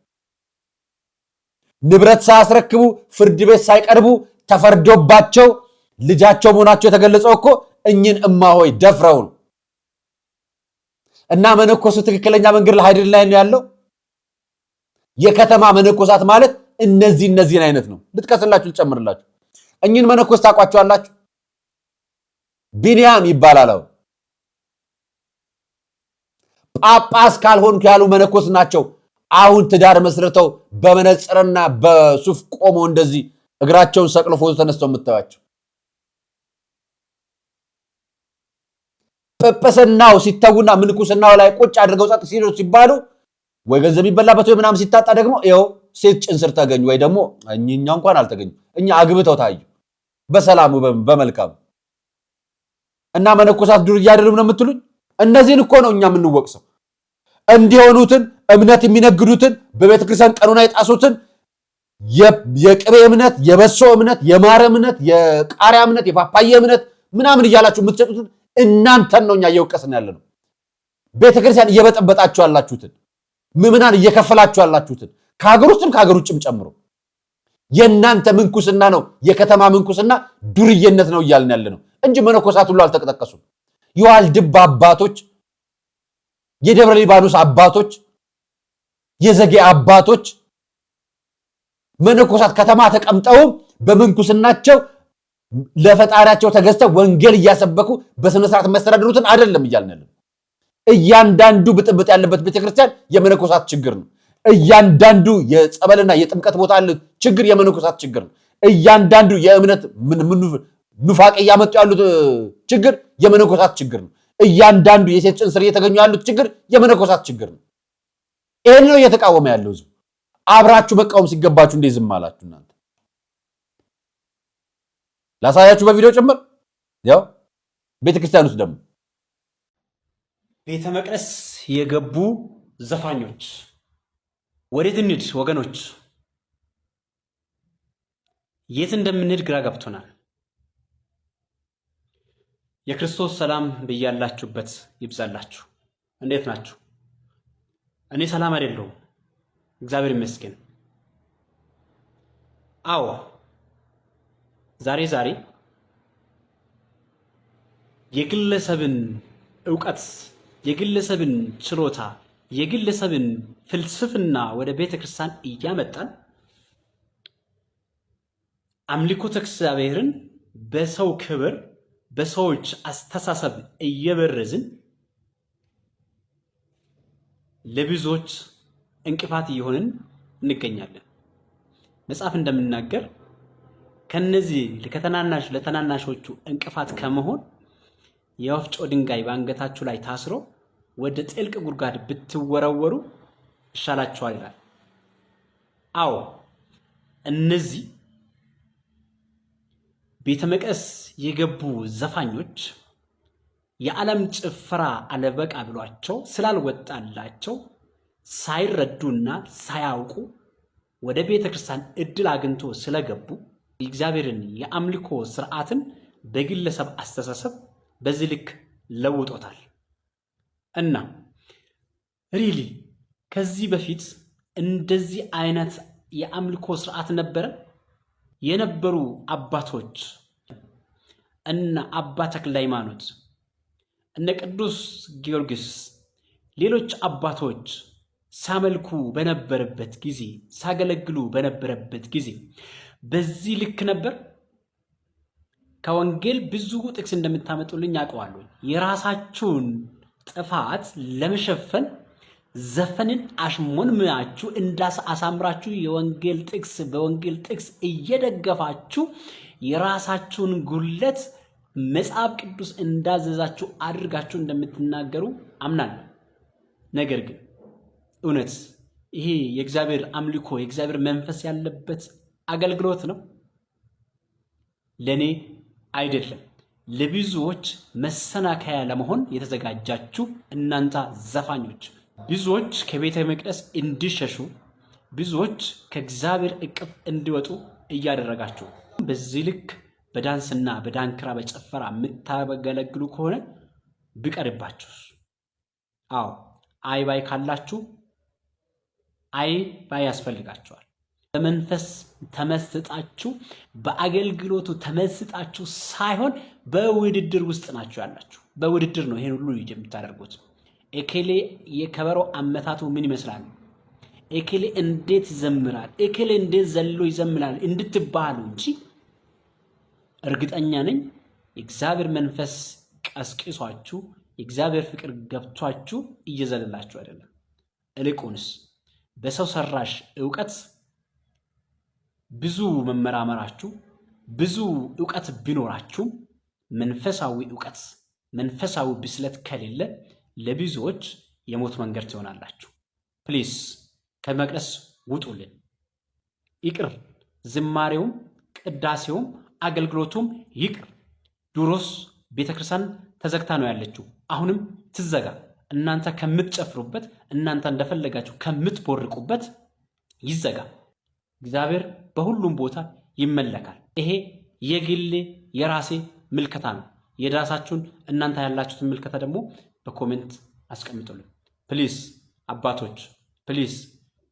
ንብረት ሳያስረክቡ ፍርድ ቤት ሳይቀርቡ ተፈርዶባቸው ልጃቸው መሆናቸው የተገለጸው እኮ እኚህን እማሆይ ደፍረው ነው። እና መነኮሱ ትክክለኛ መንገድ ላይ ሀዲድ ላይ ነው ያለው። የከተማ መነኮሳት ማለት እነዚህን አይነት ነው። ልጥቀስላችሁ፣ ልጨምርላችሁ። እኚህን መነኮስ ታውቋቸዋላችሁ? ቢንያም ይባላል። ጳጳስ ካልሆንኩ ያሉ መነኮስ ናቸው። አሁን ትዳር መስርተው በመነጽርና በሱፍ ቆመው እንደዚህ እግራቸውን ሰቅሎ ፎቶ ተነስተው የምታዩቸው። ጵጵስናው ሲተውና ምንኩስናው ላይ ቁጭ አድርገው ጸጥ ሲሉ ሲባሉ ወይ ገንዘብ የሚበላበት ወይ ምናምን ሲታጣ ደግሞ ይኸው ሴት ጭን ስር ተገኙ፣ ወይ ደግሞ እኛ እንኳን አልተገኙ፣ እኛ አግብተው ታዩ በሰላሙ በመልካም። እና መነኮሳት ዱርዬ አይደሉም ነው የምትሉኝ? እነዚህን እኮ ነው እኛ የምንወቅሰው። እንዲሆኑትን እምነት የሚነግዱትን በቤተ ክርስቲያን ቀኑና የጣሱትን የቅቤ እምነት፣ የበሶ እምነት፣ የማር እምነት፣ የቃሪያ እምነት፣ የፓፓዬ እምነት ምናምን እያላችሁ የምትሰጡትን እናንተን ነው እኛ እየወቀስን ያለ ነው። ቤተ ክርስቲያን እየበጠበጣችሁ ያላችሁትን፣ ምዕመናን እየከፈላችሁ ያላችሁትን ከሀገር ውስጥም ከሀገር ውጭም ጨምሮ የእናንተ ምንኩስና ነው፣ የከተማ ምንኩስና ዱርዬነት ነው እያልን ያለ ነው እንጂ መነኮሳት ሁሉ አልተቀጠቀሱም። የዋልድባ አባቶች፣ የደብረ ሊባኖስ አባቶች፣ የዘጌ አባቶች መነኮሳት ከተማ ተቀምጠው በምንኩስናቸው ለፈጣሪያቸው ተገዝተው ወንጌል እያሰበኩ በስነ ስርዓት መስተዳድሩትን አይደለም እያልን እያንዳንዱ ብጥብጥ ያለበት ቤተክርስቲያን የመነኮሳት ችግር ነው። እያንዳንዱ የጸበልና የጥምቀት ቦታ ያለ ችግር የመነኮሳት ችግር ነው። እያንዳንዱ የእምነት ኑፋቄ ያመጡ ያሉት ችግር የመነኮሳት ችግር ነው። እያንዳንዱ የሴት ጽንስ እየተገኙ ያሉት ችግር የመነኮሳት ችግር ነው። ይሄን ነው እየተቃወመ ያለው ህዝብ። አብራችሁ መቃወም ሲገባችሁ እንዴ ዝም አላችሁ እናንተ? ላሳያችሁ በቪዲዮ ጭምር። ያው ቤተክርስቲያን ውስጥ ደግሞ ቤተ መቅደስ የገቡ ዘፋኞች ወዴት እንሂድ ወገኖች? የት እንደምንሄድ ግራ ገብቶናል። የክርስቶስ ሰላም በያላችሁበት ይብዛላችሁ። እንዴት ናችሁ? እኔ ሰላም አይደለሁም፣ እግዚአብሔር ይመስገን። አዎ ዛሬ የግለሰብን ዕውቀት፣ የግለሰብን ችሎታ፣ የግለሰብን ፍልስፍና ወደ ቤተ ክርስቲያን እያመጣን አምልኮተ እግዚአብሔርን በሰው ክብር፣ በሰዎች አስተሳሰብ እየበረዝን ለብዙዎች እንቅፋት እየሆንን እንገኛለን። መጽሐፍ እንደምናገር ከነዚህ ለተናናሾቹ እንቅፋት ከመሆን የወፍጮ ድንጋይ በአንገታችሁ ላይ ታስሮ ወደ ጥልቅ ጉድጓድ ብትወረወሩ ይሻላችኋል ይላል። አዎ እነዚህ ቤተ መቅደስ የገቡ ዘፋኞች የዓለም ጭፈራ አለበቃ ብሏቸው ስላልወጣላቸው ሳይረዱና ሳያውቁ ወደ ቤተ ክርስቲያን እድል አግኝቶ ስለገቡ የእግዚአብሔርን የአምልኮ ስርዓትን በግለሰብ አስተሳሰብ በዚህ ልክ ለውጦታል። እና ሪሊ ከዚህ በፊት እንደዚህ አይነት የአምልኮ ስርዓት ነበረ? የነበሩ አባቶች እነ አባ ተክለ ሃይማኖት፣ እነ ቅዱስ ጊዮርጊስ፣ ሌሎች አባቶች ሳመልኩ በነበረበት ጊዜ፣ ሳገለግሉ በነበረበት ጊዜ በዚህ ልክ ነበር? ከወንጌል ብዙ ጥቅስ እንደምታመጡልኝ አውቀዋለሁ። የራሳችሁን ጥፋት ለመሸፈን ዘፈንን አሽሞንምናችሁ አሳምራችሁ የወንጌል ጥቅስ በወንጌል ጥቅስ እየደገፋችሁ የራሳችሁን ጉለት መጽሐፍ ቅዱስ እንዳዘዛችሁ አድርጋችሁ እንደምትናገሩ አምናለሁ። ነገር ግን እውነት ይሄ የእግዚአብሔር አምልኮ የእግዚአብሔር መንፈስ ያለበት አገልግሎት ነው? ለኔ አይደለም። ለብዙዎች መሰናከያ ለመሆን የተዘጋጃችሁ እናንተ ዘፋኞች፣ ብዙዎች ከቤተ መቅደስ እንዲሸሹ፣ ብዙዎች ከእግዚአብሔር እቅፍ እንዲወጡ እያደረጋችሁ በዚህ ልክ በዳንስና በዳንክራ በጨፈራ የምታገለግሉ ከሆነ ቢቀርባችሁ። አዎ አይ ባይ ካላችሁ አይ ባይ ያስፈልጋችኋል። በመንፈስ ተመስጣችሁ በአገልግሎቱ ተመስጣችሁ ሳይሆን በውድድር ውስጥ ናችሁ ያላችሁ። በውድድር ነው ይሄን ሁሉ የምታደርጉት። ኤኬሌ የከበሮ አመታቱ ምን ይመስላል፣ ኤኬሌ እንዴት ይዘምራል፣ ኤኬሌ እንዴት ዘሎ ይዘምራል እንድትባሉ እንጂ እርግጠኛ ነኝ የእግዚአብሔር መንፈስ ቀስቅሷችሁ የእግዚአብሔር ፍቅር ገብቷችሁ እየዘለላችሁ አይደለም። እልቁንስ በሰው ሰራሽ ዕውቀት ብዙ መመራመራችሁ፣ ብዙ ዕውቀት ቢኖራችሁም መንፈሳዊ ዕውቀት መንፈሳዊ ብስለት ከሌለ ለብዙዎች የሞት መንገድ ትሆናላችሁ። ፕሊዝ ከመቅደስ ውጡልን። ይቅር፣ ዝማሬውም ቅዳሴውም አገልግሎቱም ይቅር። ድሮስ ቤተክርስቲያን ተዘግታ ነው ያለችው፣ አሁንም ትዘጋ። እናንተ ከምትጨፍሩበት፣ እናንተ እንደፈለጋችሁ ከምትቦርቁበት ይዘጋ። እግዚአብሔር በሁሉም ቦታ ይመለካል። ይሄ የግሌ የራሴ ምልከታ ነው። የራሳችሁን እናንተ ያላችሁትን ምልከታ ደግሞ በኮሜንት አስቀምጡልን ፕሊዝ። አባቶች ፕሊዝ፣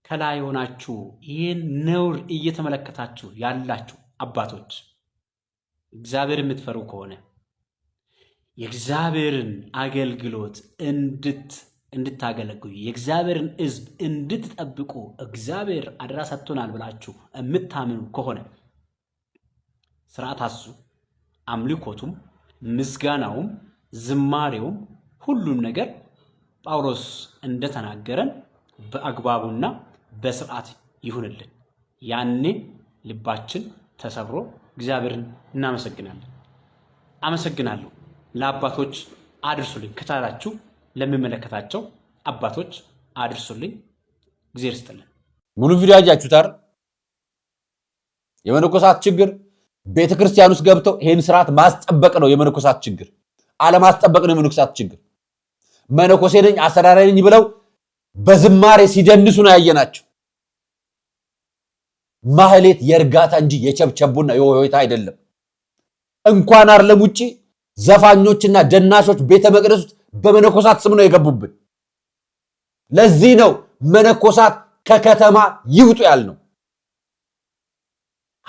ከላይ ሆናችሁ ይህን ነውር እየተመለከታችሁ ያላችሁ አባቶች እግዚአብሔር የምትፈሩ ከሆነ የእግዚአብሔርን አገልግሎት እንድታገለግሉ የእግዚአብሔርን ሕዝብ እንድትጠብቁ እግዚአብሔር አደራ ሰጥቶናል ብላችሁ የምታምኑ ከሆነ ስርዓት አሱ፣ አምልኮቱም ምስጋናውም ዝማሬውም ሁሉም ነገር ጳውሎስ እንደተናገረን በአግባቡና በስርዓት ይሁንልን። ያኔ ልባችን ተሰብሮ እግዚአብሔርን እናመሰግናለን። አመሰግናለሁ። ለአባቶች አድርሱልኝ፣ ከቻላችሁ ለሚመለከታቸው አባቶች አድርሱልኝ። እግዚአብሔር ይስጥልን። ሙሉ ቪዲዮ አያችሁታል። የመነኮሳት ችግር ቤተክርስቲያን ውስጥ ገብተው ይሄን ስርዓት ማስጠበቅ ነው የመነኮሳት ችግር፣ አለማስጠበቅ ነው የመነኮሳት ችግር። መነኮሴ ነኝ አስተዳዳሪ ነኝ ብለው በዝማሬ ሲደንሱ ነው ያየናቸው። ማህሌት የእርጋታ እንጂ የቸብቸቡና የሆይታ አይደለም። እንኳን አይደለም ውጪ ዘፋኞችና ደናሾች ቤተ መቅደስ ውስጥ በመነኮሳት ስም ነው የገቡብን። ለዚህ ነው መነኮሳት ከከተማ ይውጡ ያልነው።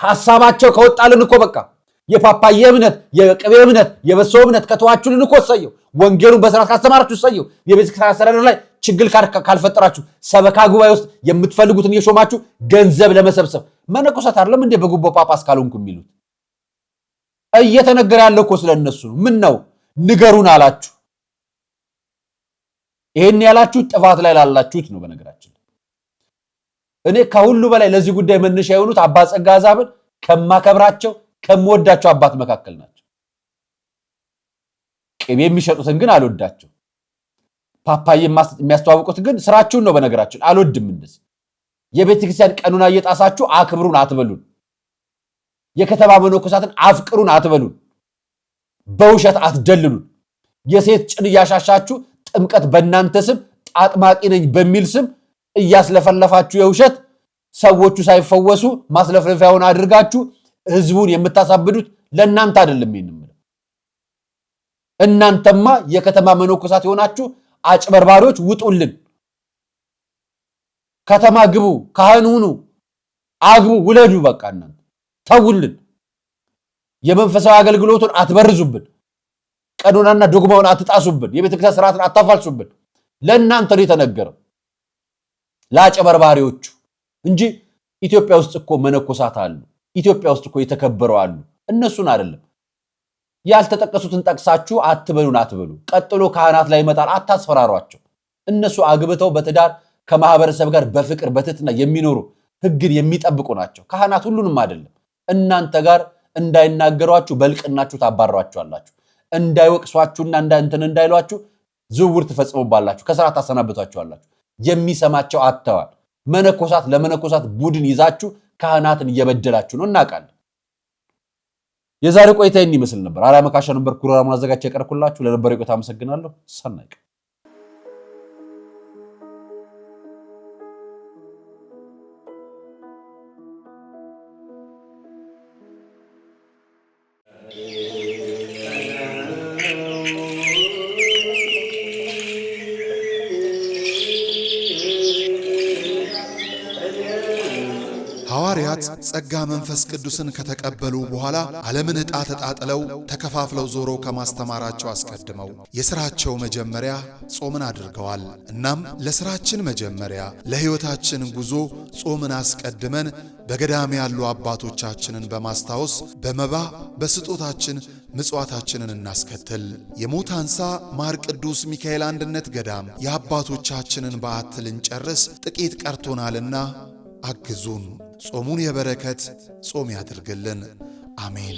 ሐሳባቸው ከወጣልን እኮ በቃ የፓፓዬ እምነት፣ የቅቤ እምነት፣ የበሶ እምነት ከተዋችሁልን እኮ ሰየው። ወንጌሉን በስርዓት ካስተማራችሁ ሰየው። የቤተክርስቲያን አስተዳደር ላይ ችግር ካልፈጠራችሁ ሰበካ ጉባኤ ውስጥ የምትፈልጉትን እየሾማችሁ ገንዘብ ለመሰብሰብ መነኮሳት አይደለም እንዴ በጉቦ ጳጳስ ካልሆንኩ የሚሉት? እየተነገረ ያለው እኮ ስለነሱ ነው። ምን ነው ንገሩን አላችሁ። ይሄን ያላችሁ ጥፋት ላይ ላላችሁት ነው። በነገራችን እኔ ከሁሉ በላይ ለዚህ ጉዳይ መነሻ የሆኑት አባ ጸጋ ዛብን ከማከብራቸው ከምወዳቸው አባት መካከል ናቸው። ቅቤ የሚሸጡትን ግን አልወዳቸው። ፓፓዬ የሚያስተዋውቁት ግን ስራችሁን ነው። በነገራችን አልወድም። እንደዚህ የቤተክርስቲያን ቀኑና እየጣሳችሁ አክብሩን አትበሉን። የከተማ መነኮሳትን አፍቅሩን አትበሉን። በውሸት አትደልሉን። የሴት ጭን እያሻሻችሁ ጥምቀት በእናንተ ስም ጣጥማቂ ነኝ በሚል ስም እያስለፈለፋችሁ የውሸት ሰዎቹ ሳይፈወሱ ማስለፍለፊያውን አድርጋችሁ ህዝቡን የምታሳብዱት ለእናንተ አይደለም። ይሄንም እናንተማ የከተማ መነኮሳት የሆናችሁ አጭበርባሪዎች ውጡልን። ከተማ ግቡ፣ ካህን ሁኑ፣ አግቡ፣ ውለዱ። በቃ እናንተ ተውልን። የመንፈሳዊ አገልግሎቱን አትበርዙብን። ቀኖናና ዶግማውን አትጣሱብን። የቤተክርስቲያን ስርዓትን አታፋልሱብን። ለእናንተ ነው የተነገረው፣ ለአጭበርባሪዎቹ እንጂ ኢትዮጵያ ውስጥ እኮ መነኮሳት አሉ። ኢትዮጵያ ውስጥ እኮ የተከበሩ አሉ። እነሱን አይደለም። ያልተጠቀሱትን ጠቅሳችሁ አትበሉን አትበሉ። ቀጥሎ ካህናት ላይ ይመጣል፣ አታስፈራሯቸው። እነሱ አግብተው በትዳር ከማህበረሰብ ጋር በፍቅር በትህትና የሚኖሩ ህግን የሚጠብቁ ናቸው። ካህናት ሁሉንም አይደለም። እናንተ ጋር እንዳይናገሯችሁ በልቅናችሁ ታባሯቸዋላችሁ። እንዳይወቅሷችሁና እንትን እንዳይሏችሁ ዝውውር ትፈጽሙባላችሁ። ከስራ ታሰናብቷቸዋላችሁ። የሚሰማቸው አጥተዋል። መነኮሳት ለመነኮሳት ቡድን ይዛችሁ ካህናትን እየበደላችሁ ነው፣ እናውቃለን። የዛሬ ቆይታ ይህን ይመስል ነበር። አርያ መካሻ ነበር ፕሮግራሙን አዘጋጅቼ ያቀርብኩላችሁ። ለነበረው ቆይታ አመሰግናለሁ። ሰናይ ሐዋርያት ጸጋ መንፈስ ቅዱስን ከተቀበሉ በኋላ ዓለምን ዕጣ ተጣጥለው ተከፋፍለው ዞሮ ከማስተማራቸው አስቀድመው የሥራቸው መጀመሪያ ጾምን አድርገዋል። እናም ለሥራችን መጀመሪያ ለሕይወታችን ጉዞ ጾምን አስቀድመን በገዳም ያሉ አባቶቻችንን በማስታወስ በመባ በስጦታችን ምጽዋታችንን እናስከትል። የሞት አንሳ ማር ቅዱስ ሚካኤል አንድነት ገዳም የአባቶቻችንን በዓት ልንጨርስ ጥቂት ቀርቶናልና አግዙን። ጾሙን የበረከት ጾም ያድርግልን። አሜን።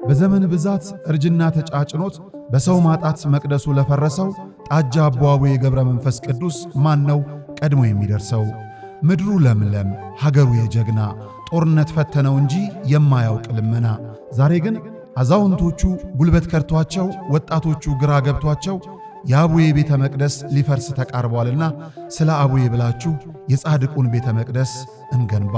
በዘመን ብዛት እርጅና ተጫጭኖት በሰው ማጣት መቅደሱ ለፈረሰው ጣጃ አቧዌ ገብረ መንፈስ ቅዱስ ማን ነው ቀድሞ የሚደርሰው? ምድሩ ለምለም ሀገሩ የጀግና ጦርነት ፈተነው እንጂ የማያውቅ ልመና። ዛሬ ግን አዛውንቶቹ ጉልበት ከርቷቸው ወጣቶቹ ግራ ገብቷቸው የአቡዬ ቤተ መቅደስ ሊፈርስ ተቃርቧልና ስለ አቡዬ ብላችሁ የጻድቁን ቤተ መቅደስ እንገንባ።